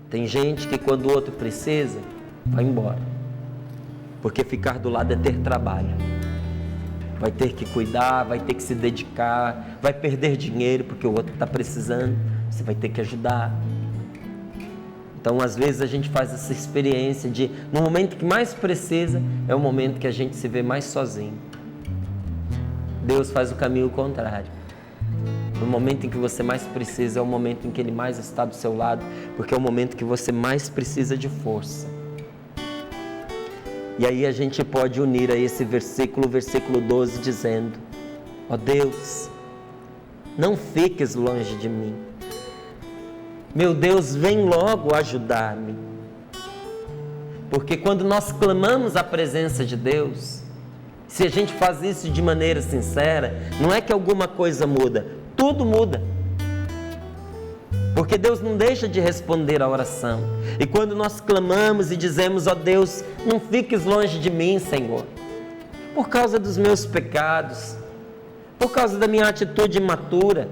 Tem gente que quando o outro precisa, vai embora. Porque ficar do lado é ter trabalho. Vai ter que cuidar, vai ter que se dedicar, vai perder dinheiro porque o outro está precisando, você vai ter que ajudar. Então, às vezes, a gente faz essa experiência de, no momento que mais precisa, é o momento que a gente se vê mais sozinho. Deus faz o caminho contrário. No momento em que você mais precisa, é o momento em que Ele mais está do seu lado, porque é o momento que você mais precisa de força. E aí a gente pode unir a esse versículo, o versículo 12, dizendo: ó Deus, não fiques longe de mim. Meu Deus, vem logo ajudar-me. Porque quando nós clamamos a presença de Deus, se a gente faz isso de maneira sincera, não é que alguma coisa muda, tudo muda. Porque Deus não deixa de responder a oração. E quando nós clamamos e dizemos: ó Deus, não fiques longe de mim, Senhor, por causa dos meus pecados, por causa da minha atitude imatura,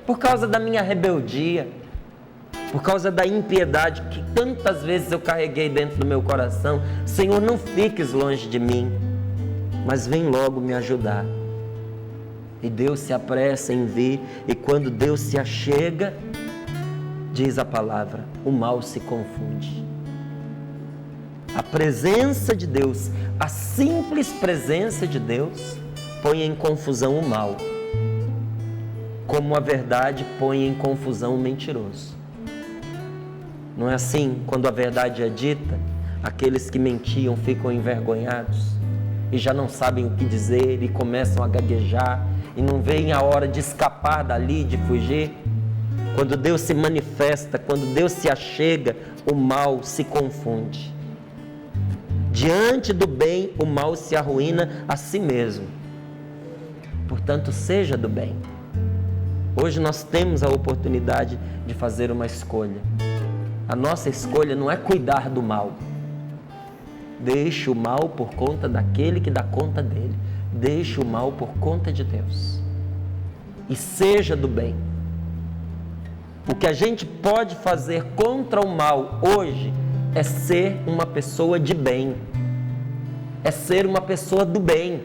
por causa da minha rebeldia, por causa da impiedade que tantas vezes eu carreguei dentro do meu coração, Senhor, não fiques longe de mim, mas vem logo me ajudar. E Deus se apressa em vir, e quando Deus se achega, diz a palavra, o mal se confunde. A presença de Deus, a simples presença de Deus, põe em confusão o mal, como a verdade põe em confusão o mentiroso. Não é assim? Quando a verdade é dita, aqueles que mentiam ficam envergonhados e já não sabem o que dizer e começam a gaguejar e não veem a hora de escapar dali, de fugir. Quando Deus se manifesta, quando Deus se achega, o mal se confunde. Diante do bem, o mal se arruína a si mesmo. Portanto, seja do bem. Hoje nós temos a oportunidade de fazer uma escolha. A nossa escolha não é cuidar do mal. Deixe o mal por conta daquele que dá conta dele. Deixe o mal por conta de Deus. E seja do bem. O que a gente pode fazer contra o mal hoje é ser uma pessoa de bem. É ser uma pessoa do bem.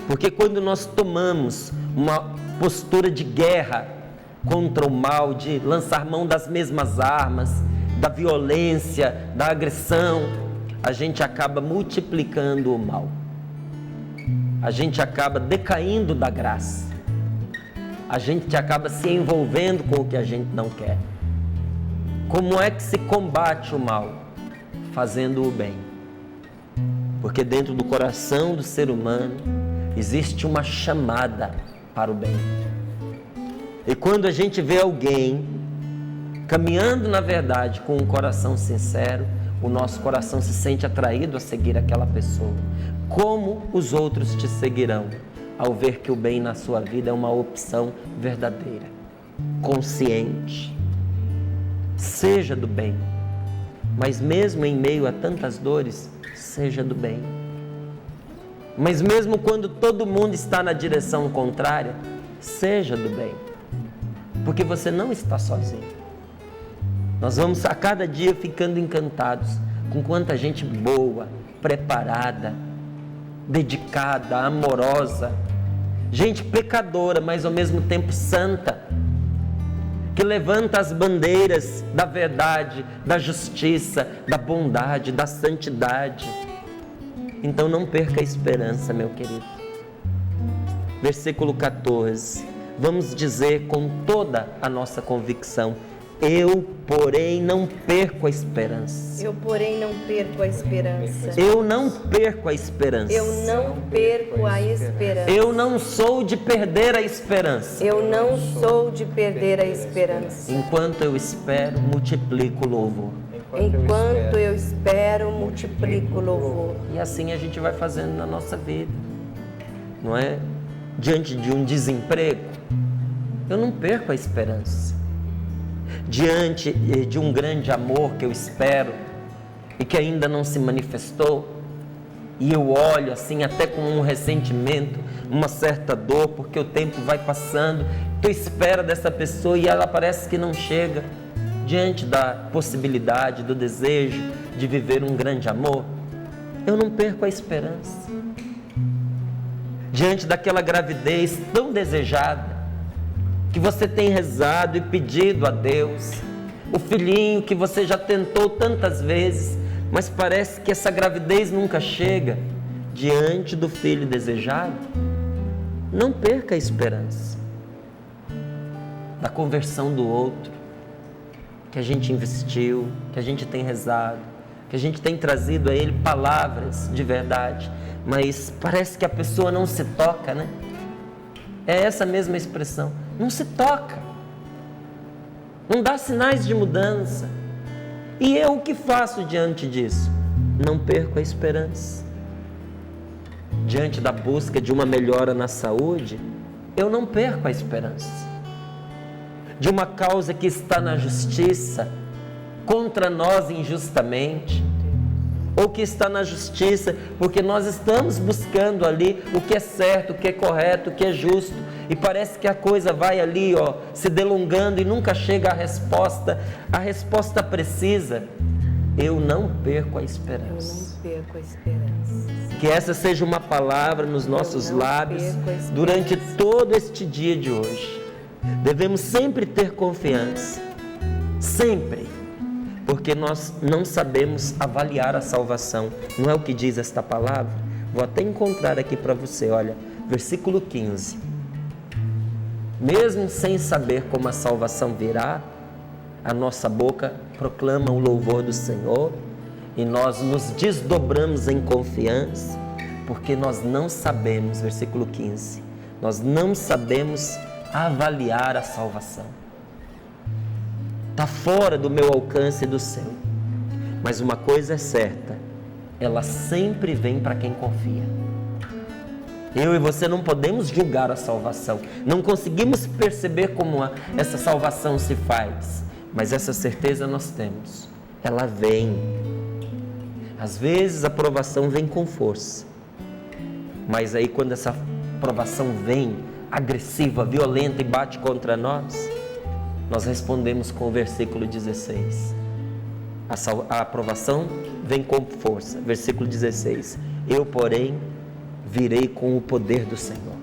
Porque quando nós tomamos uma postura de guerra contra o mal, de lançar mão das mesmas armas, da violência, da agressão, a gente acaba multiplicando o mal. A gente acaba decaindo da graça. A gente acaba se envolvendo com o que a gente não quer. Como é que se combate o mal? Fazendo o bem. Porque dentro do coração do ser humano existe uma chamada para o bem. E quando a gente vê alguém caminhando na verdade com um coração sincero, o nosso coração se sente atraído a seguir aquela pessoa. Como os outros te seguirão ao ver que o bem na sua vida é uma opção verdadeira, consciente? Seja do bem, mas mesmo em meio a tantas dores, seja do bem. Mas mesmo quando todo mundo está na direção contrária, seja do bem, porque você não está sozinho. Nós vamos a cada dia ficando encantados com quanta gente boa, preparada, dedicada, amorosa, gente pecadora, mas ao mesmo tempo santa, que levanta as bandeiras da verdade, da justiça, da bondade, da santidade. Então não perca a esperança, meu querido. Versículo 14, vamos dizer com toda a nossa convicção: eu, porém, não perco a esperança. Eu, porém, não perco a esperança. Eu não perco a esperança. Eu não perco a esperança. Eu não sou de perder a esperança. Eu não sou de perder a esperança. Enquanto eu espero, multiplico o louvor. Enquanto eu espero, multiplico o louvor. E assim a gente vai fazendo na nossa vida, não é? Diante de um desemprego, eu não perco a esperança. Diante de um grande amor que eu espero e que ainda não se manifestou, e eu olho assim até com um ressentimento, uma certa dor, porque o tempo vai passando, tu espera dessa pessoa e ela parece que não chega. diante da possibilidade, do desejo de viver um grande amor, eu não perco a esperança. Diante daquela gravidez tão desejada, que você tem rezado e pedido a Deus, o filhinho que você já tentou tantas vezes, mas parece que essa gravidez nunca chega, diante do filho desejado, não perca a esperança da conversão do outro, que a gente investiu, que a gente tem rezado, que a gente tem trazido a ele palavras de verdade, mas parece que a pessoa não se toca, né? É essa mesma expressão, não se toca, não dá sinais de mudança. E eu o que faço diante disso? Não perco a esperança. Diante da busca de uma melhora na saúde, eu não perco a esperança. De uma causa que está na justiça, contra nós injustamente, ou que está na justiça, porque nós estamos buscando ali o que é certo, o que é correto, o que é justo, e parece que a coisa vai ali, se delongando e nunca chega a resposta precisa. Eu não perco a esperança. Eu não perco a esperança. Que essa seja uma palavra nos nossos lábios durante todo este dia de hoje. Devemos sempre ter confiança, sempre, porque nós não sabemos avaliar a salvação. Não é o que diz esta palavra? Vou até encontrar aqui para você, olha, versículo 15. Mesmo sem saber como a salvação virá, a nossa boca proclama o louvor do Senhor e nós nos desdobramos em confiança, porque nós não sabemos, versículo 15, nós não sabemos avaliar a salvação. Está fora do meu alcance e do seu. Mas uma coisa é certa, ela sempre vem para quem confia. Eu e você não podemos julgar a salvação, não conseguimos perceber como essa salvação se faz, mas essa certeza nós temos, ela vem. Às vezes a provação vem com força, mas aí quando essa provação vem agressiva, violenta e bate contra nós, nós respondemos com o versículo 16. A aprovação vem com força. Versículo 16. Eu, porém, virei com o poder do Senhor.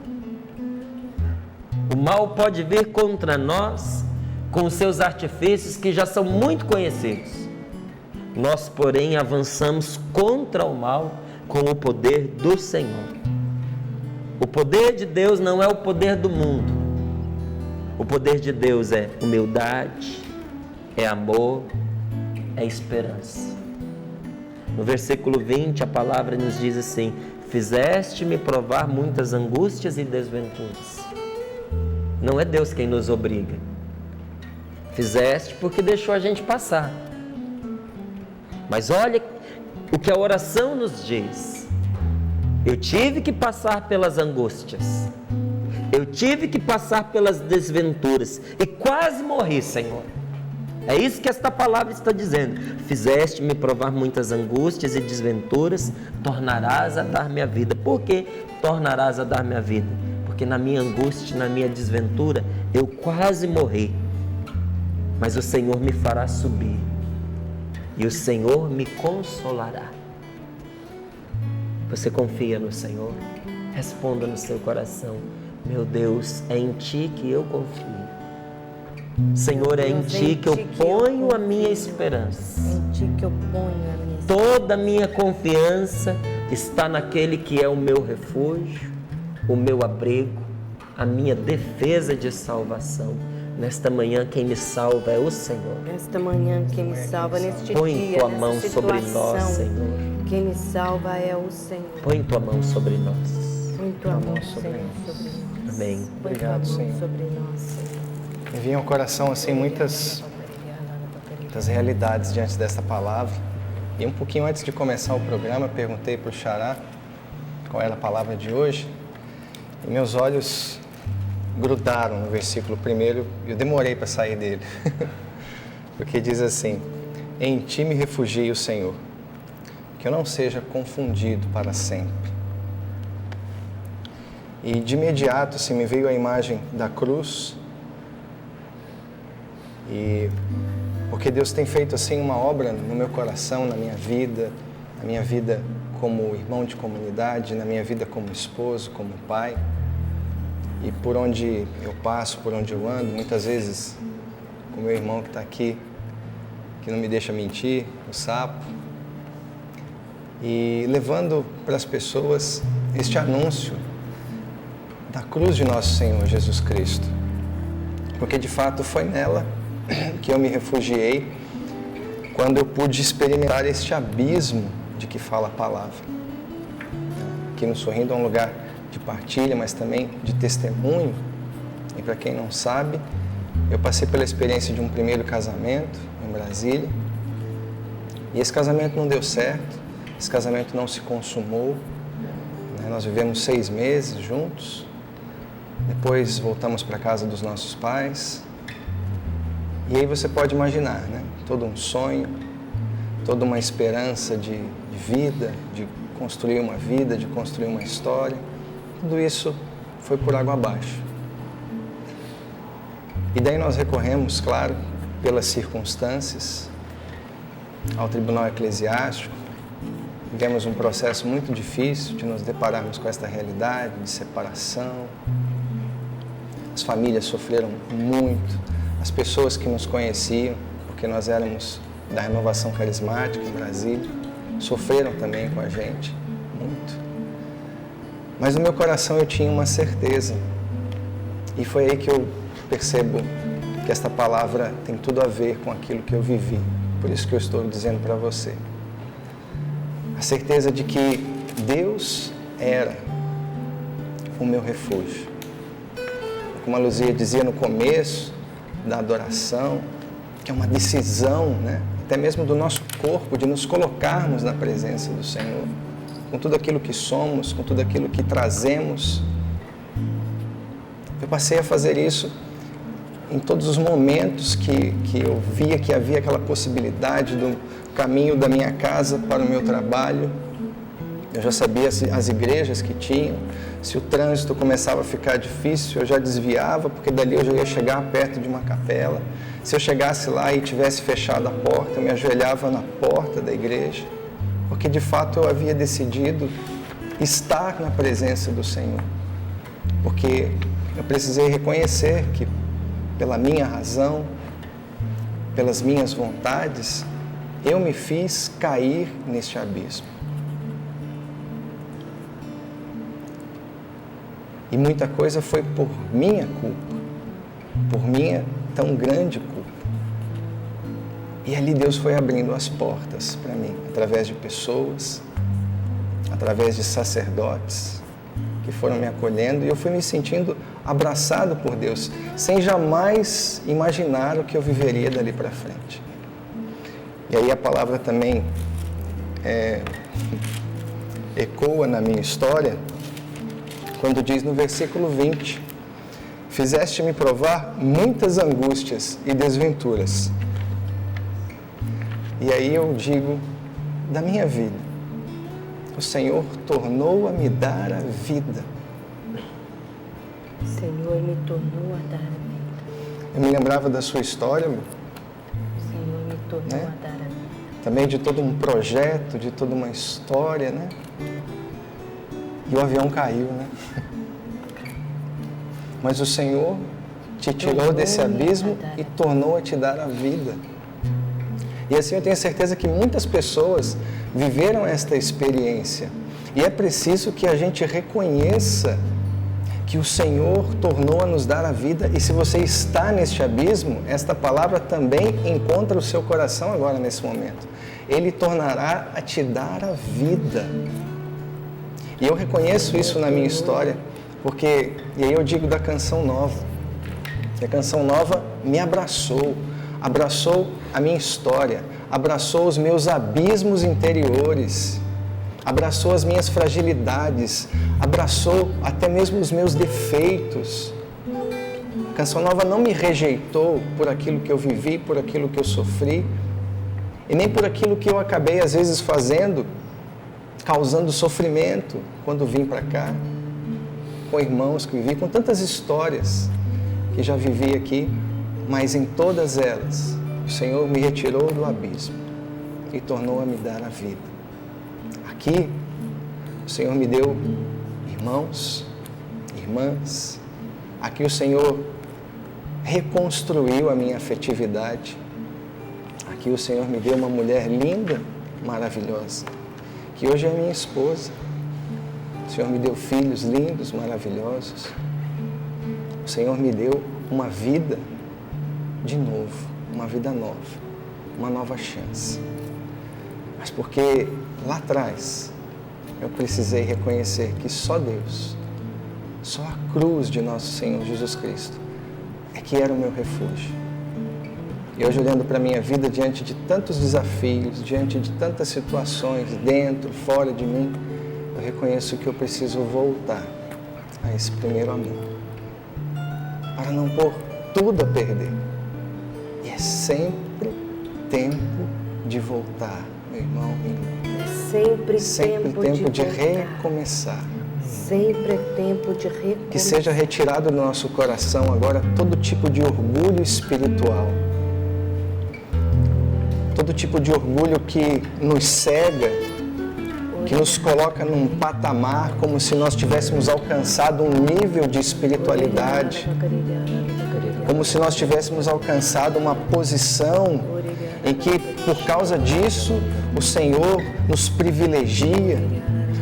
O mal pode vir contra nós com os seus artifícios que já são muito conhecidos. Nós, porém, avançamos contra o mal com o poder do Senhor. O poder de Deus não é o poder do mundo. O poder de Deus é humildade, é amor, é esperança. No versículo 20, a palavra nos diz assim: fizeste-me provar muitas angústias e desventuras. Não é Deus quem nos obriga. Fizeste porque deixou a gente passar. Mas olha o que a oração nos diz. Eu tive que passar pelas angústias. Eu tive que passar pelas desventuras e quase morri, Senhor. É isso que esta palavra está dizendo. Fizeste-me provar muitas angústias e desventuras, tornarás a dar-me a vida. Por que tornarás a dar-me a vida? Porque na minha angústia, na minha desventura, eu quase morri. Mas o Senhor me fará subir e o Senhor me consolará. Você confia no Senhor? Responda no seu coração: meu Deus, é em Ti que eu confio. Senhor, é em Ti que eu ponho a minha esperança. É em Ti que eu ponho a minha esperança. Toda a minha confiança está naquele que é o meu refúgio, o meu abrigo, a minha defesa de salvação. Nesta manhã, quem me salva é o Senhor. Nesta manhã, quem me salva neste dia, põe tua mão sobre nós, Senhor. Quem me salva é o Senhor. Põe tua mão sobre nós. Põe tua mão, Senhor, sobre nós. Amém. Obrigado, Senhor. Sobre nós, Senhor. Me vinha ao coração assim muitas realidades diante dessa palavra. E um pouquinho antes de começar o programa, eu perguntei para o Xará qual era a palavra de hoje. E meus olhos grudaram no versículo primeiro e eu demorei para sair dele. Porque diz assim: em Ti me refugiei, o Senhor, que eu não seja confundido para sempre. E de imediato assim, me veio a imagem da cruz. E porque Deus tem feito assim uma obra no meu coração, na minha vida como irmão de comunidade, na minha vida como esposo, como pai. E por onde eu passo, por onde eu ando, muitas vezes com meu irmão que está aqui, que não me deixa mentir, o Sapo, e levando para as pessoas este anúncio da cruz de nosso Senhor Jesus Cristo. Porque de fato foi nela que eu me refugiei quando eu pude experimentar este abismo de que fala a palavra. Aqui no Sorrindo é um lugar de partilha, mas também de testemunho. E para quem não sabe, eu passei pela experiência de um primeiro casamento em Brasília. E esse casamento não deu certo, esse casamento não se consumou. Nós vivemos 6 meses juntos, depois voltamos para a casa dos nossos pais. E aí você pode imaginar, todo um sonho, toda uma esperança de vida, de construir uma vida, de construir uma história. Tudo isso foi por água abaixo. E daí nós recorremos, claro, pelas circunstâncias, ao Tribunal Eclesiástico. Vivemos um processo muito difícil de nos depararmos com esta realidade de separação. As famílias sofreram muito, as pessoas que nos conheciam, porque nós éramos da Renovação Carismática em Brasília, sofreram também com a gente, muito. Mas no meu coração eu tinha uma certeza, e foi aí que eu percebo que esta palavra tem tudo a ver com aquilo que eu vivi, por isso que eu estou dizendo para você. A certeza de que Deus era o meu refúgio. Como a Luzia dizia no começo da adoração, que é uma decisão, até mesmo do nosso corpo, de nos colocarmos na presença do Senhor, com tudo aquilo que somos, com tudo aquilo que trazemos. Eu passei a fazer isso em todos os momentos que eu via que havia aquela possibilidade do caminho da minha casa para o meu trabalho. Eu já sabia as igrejas que tinham, se o trânsito começava a ficar difícil, eu já desviava, porque dali eu já ia chegar perto de uma capela. Se eu chegasse lá e tivesse fechado a porta, eu me ajoelhava na porta da igreja, porque de fato eu havia decidido estar na presença do Senhor. Porque eu precisei reconhecer que, pela minha razão, pelas minhas vontades, eu me fiz cair neste abismo. E muita coisa foi por minha culpa, por minha tão grande culpa. E ali Deus foi abrindo as portas para mim, através de pessoas, através de sacerdotes que foram me acolhendo, e eu fui me sentindo abraçado por Deus, sem jamais imaginar o que eu viveria dali para frente. E aí a palavra também ecoa na minha história, quando diz no versículo 20, fizeste-me provar muitas angústias e desventuras. E aí eu digo, da minha vida, o Senhor tornou a me dar a vida. O Senhor me tornou a dar a vida. Eu me lembrava da sua história, O Senhor me tornou a dar a vida. também de todo um projeto, de toda uma história, E o avião caiu, Mas o Senhor te tirou desse abismo e tornou a te dar a vida. E assim eu tenho certeza que muitas pessoas viveram esta experiência. E é preciso que a gente reconheça que o Senhor tornou a nos dar a vida. E se você está neste abismo, esta palavra também encontra o seu coração agora nesse momento. Ele tornará a te dar a vida. E eu reconheço isso na minha história, porque, e aí eu digo da Canção Nova, que a Canção Nova me abraçou a minha história, abraçou os meus abismos interiores, abraçou as minhas fragilidades, abraçou até mesmo os meus defeitos. A Canção Nova não me rejeitou por aquilo que eu vivi, por aquilo que eu sofri, e nem por aquilo que eu acabei às vezes fazendo, causando sofrimento quando vim para cá, com irmãos que vivi, com tantas histórias que já vivi aqui, mas em todas elas o Senhor me retirou do abismo e tornou a me dar a vida. Aqui, o Senhor me deu irmãos, irmãs. Aqui o Senhor reconstruiu a minha afetividade. Aqui o Senhor me deu uma mulher linda, maravilhosa, que hoje é minha esposa. O Senhor me deu filhos lindos, maravilhosos. O Senhor me deu uma vida de novo, uma vida nova, uma nova chance. Mas porque lá atrás eu precisei reconhecer que só Deus, só a cruz de nosso Senhor Jesus Cristo é que era o meu refúgio. E hoje, olhando para a minha vida, diante de tantos desafios, diante de tantas situações, dentro, fora de mim, eu reconheço que eu preciso voltar a esse primeiro amor, para não pôr tudo a perder. E é sempre tempo de voltar, meu irmão, minha irmã. É sempre tempo de voltar. recomeçar. Sempre é tempo de recomeçar. Que seja retirado do nosso coração agora todo tipo de orgulho espiritual. Todo tipo de orgulho que nos cega, que nos coloca num patamar como se nós tivéssemos alcançado um nível de espiritualidade, como se nós tivéssemos alcançado uma posição em que, por causa disso, o Senhor nos privilegia.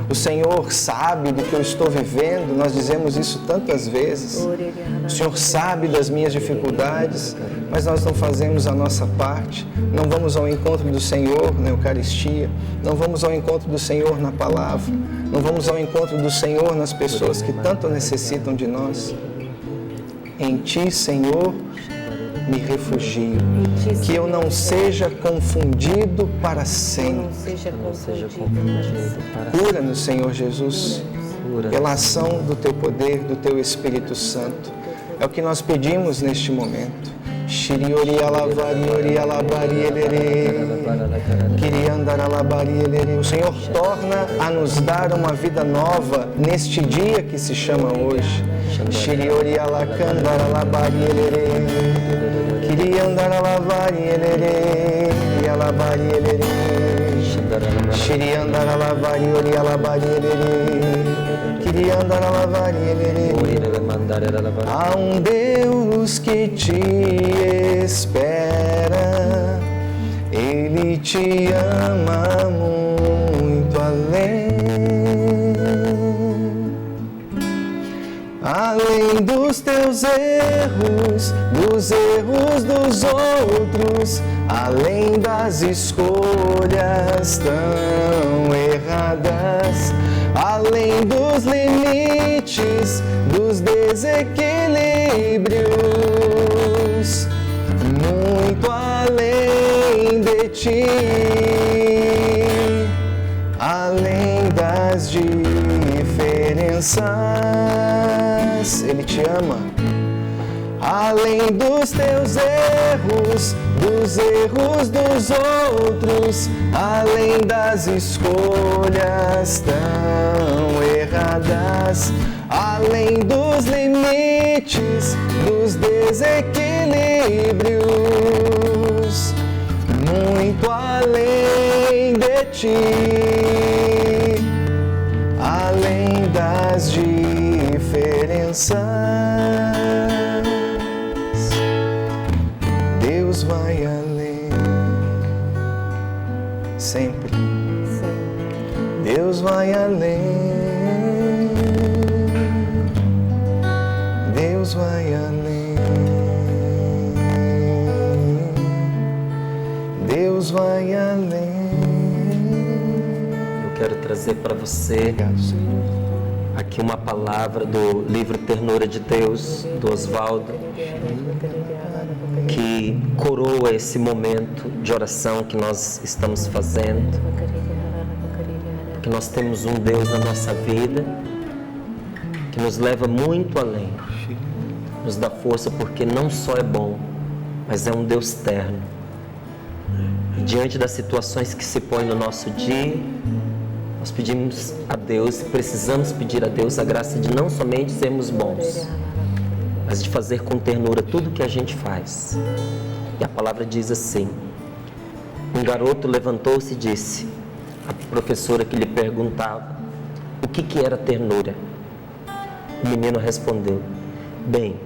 O Senhor sabe do que eu estou vivendo, nós dizemos isso tantas vezes. O Senhor sabe das minhas dificuldades, mas nós não fazemos a nossa parte. Não vamos ao encontro do Senhor na Eucaristia, não vamos ao encontro do Senhor na palavra, não vamos ao encontro do Senhor nas pessoas que tanto necessitam de nós. Em Ti, Senhor, me refugio, que eu não seja confundido para sempre. Cura-nos, Senhor Jesus, pela ação do Teu poder, do Teu Espírito Santo. É o que nós pedimos neste momento. O Senhor torna a nos dar uma vida nova neste dia que se chama hoje. Há um Deus que te espera, Ele te ama muito além dos teus erros, dos erros dos outros, além das escolhas tão erradas, além dos limites, dos desequilíbrios, muito além de ti, além das diferenças, Ele te ama. Além dos teus erros, dos erros dos outros, além das escolhas tão erradas, além dos limites, dos desequilíbrios, muito além de ti, além das diferenças. Deus vai além, sempre. Deus vai além, Deus vai além, Deus vai além. Eu quero trazer para você aqui uma palavra do livro Ternura de Deus, do Oswaldo, que coroa esse momento de oração que nós estamos fazendo. Que nós temos um Deus na nossa vida que nos leva muito além, nos dá força porque não só é bom, mas é um Deus terno. E diante das situações que se põem no nosso dia, nós pedimos a Deus, precisamos pedir a Deus a graça de não somente sermos bons, mas de fazer com ternura tudo que a gente faz. E a palavra diz assim: um garoto levantou-se e disse à professora que lhe perguntava o que era ternura. O menino respondeu: bem,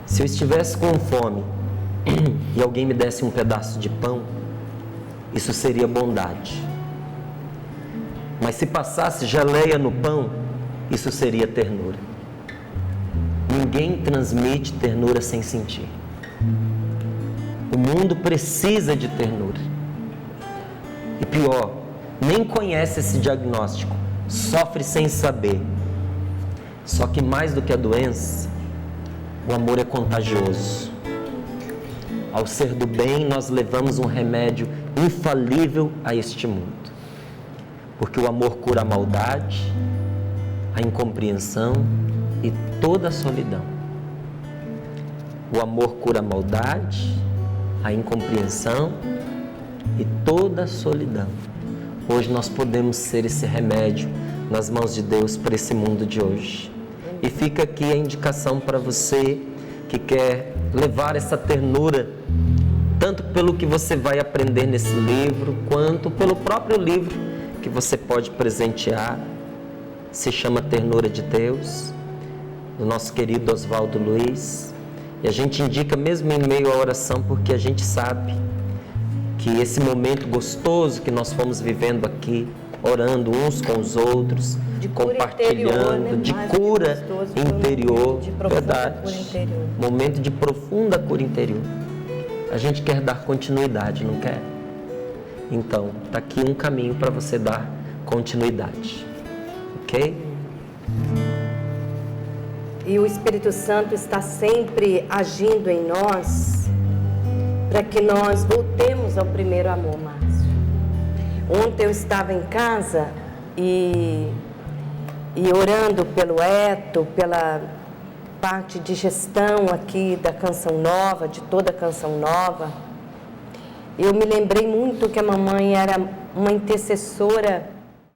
se eu estivesse com fome e alguém me desse um pedaço de pão, isso seria bondade. Mas se passasse geleia no pão, isso seria ternura. Ninguém transmite ternura sem sentir. O mundo precisa de ternura. E pior, nem conhece esse diagnóstico, sofre sem saber. Só que mais do que a doença, o amor é contagioso. Ao ser do bem, nós levamos um remédio infalível a este mundo. Porque o amor cura a maldade, a incompreensão e toda a solidão. O amor cura a maldade, a incompreensão e toda a solidão. Hoje nós podemos ser esse remédio nas mãos de Deus para esse mundo de hoje. E fica aqui a indicação para você que quer levar essa ternura, tanto pelo que você vai aprender nesse livro, quanto pelo próprio livro que você pode presentear. Se chama Ternura de Deus, do nosso querido Oswaldo Luiz. E a gente indica mesmo em meio à oração, porque a gente sabe que esse momento gostoso que nós fomos vivendo aqui, orando uns com os outros, compartilhando, de cura interior, verdade, momento de profunda cura interior. A gente quer dar continuidade, não quer? Então, está aqui um caminho para você dar continuidade, ok? E o Espírito Santo está sempre agindo em nós para que nós voltemos ao primeiro amor, Márcio. Ontem eu estava em casa e orando pelo Eto, pela parte de gestão aqui da Canção Nova, de toda a Canção Nova. Eu me lembrei muito que a mamãe era uma intercessora